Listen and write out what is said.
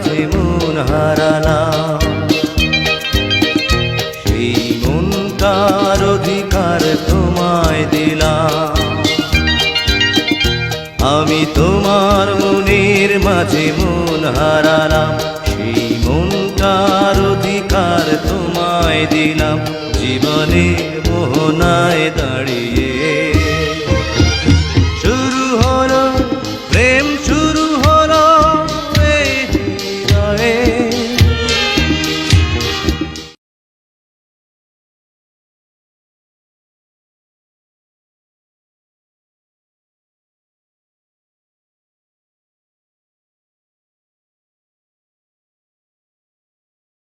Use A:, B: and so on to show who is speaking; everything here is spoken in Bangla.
A: মাঝে মন হারালাম। সেই মনটার অধিকার তোমায় দিলাম। আমি তোমার মনের মাঝে মন হারালাম। সেই মনটার অধিকার তোমায় দিলাম। জীবনের মোহনায় দাঁড়িয়ে